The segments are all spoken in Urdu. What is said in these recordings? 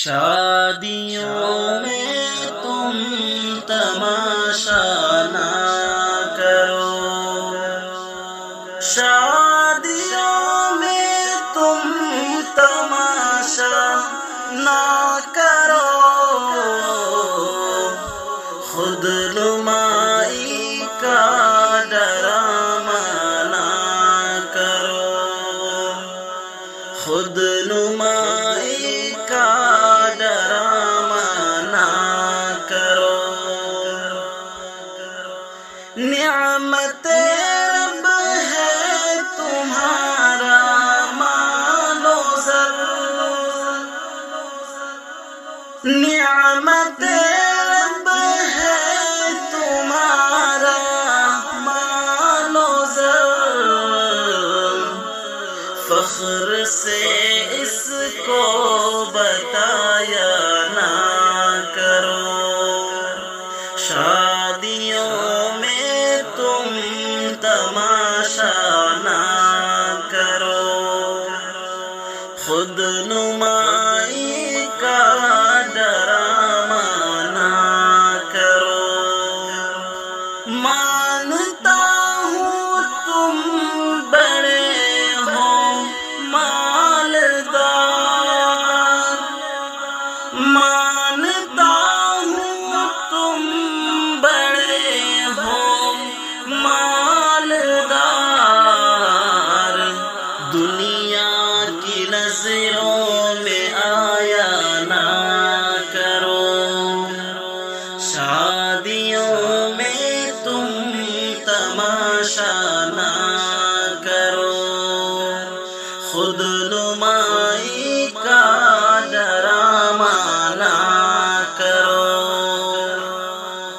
شادیوں میں تم تماشا نہ کرو، شادیوں میں تم تماشا نہ کرو، خود نمائی کا ڈرامہ نہ کرو، خود نمائی کا ڈرامہ نہ کرو۔ نعمت رب ہے تمہارا مال و زر، نعمت رب ہے تمہارا مال و زر، فخر سے اس کو بتایا نہ کرو، شادیوں میں تم تماشا نہ کرو، خود نمائی کا ڈرامہ نہ کرو۔ مانتا ہوں تم بڑے ہو مالدار، مانتا ہوں تم بڑے ہو مالدار، دنیا کی نظروں میں آیا نہ کرو، شادیوں میں تم تماشا نہ کرو، خود نمائی کا ڈرامہ نہ کرو۔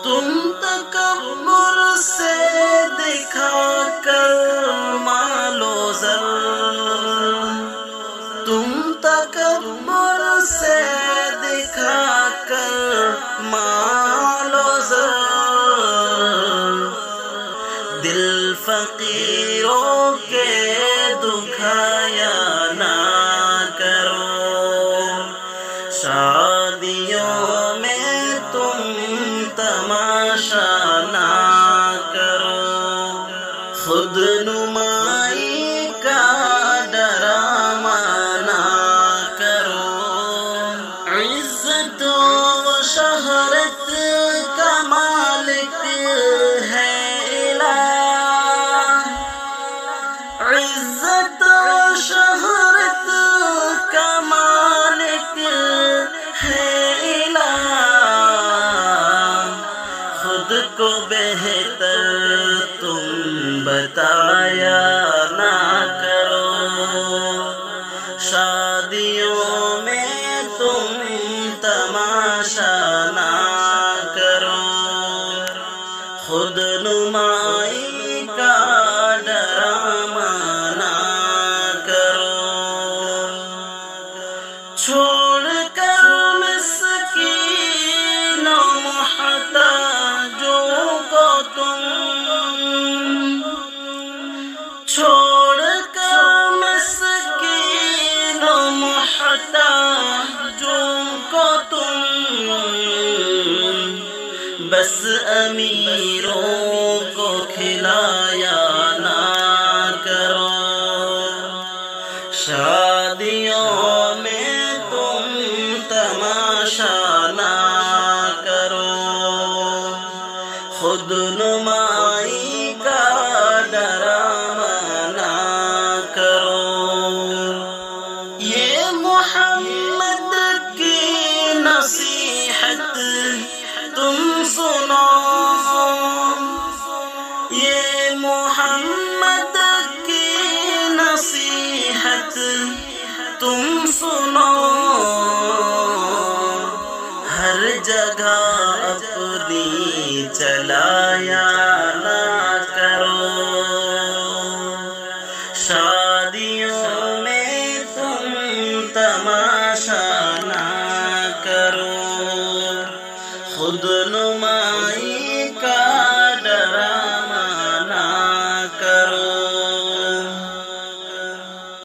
تم تکبر سے دکھا کر مال و زر، تم تکبر سے دکھا کر مال و زر، دل فقیروں کے دکھایا نہ کرو، شادیوں میں تم تماشا نہ کرو، خود نمائی کا ڈرامہ نہ کرو۔ عزت و شہرت کا مالک ہے الہ، عزت و شہرت کا مالک ہے الہ، خود کو بہتر تم بتایا نہ کرو، شادیوں میں تم تماشا نہ کرو، خود نمائی کا ڈرامہ نہ کرو۔ چھوڑ کر مسکین و محتاجوں کو تم، چھوڑ کر مسکین و محتاجوں کو تم، بس امیروں کو کھلایا نہ کرو، شادیوں میں تم تماشا نہ کرو، خود نمائی کا ڈرامہ نہ کرو۔ یہ محمد کی نصیحت تم سنو، یہ محمد کی نصیحت تم سنو،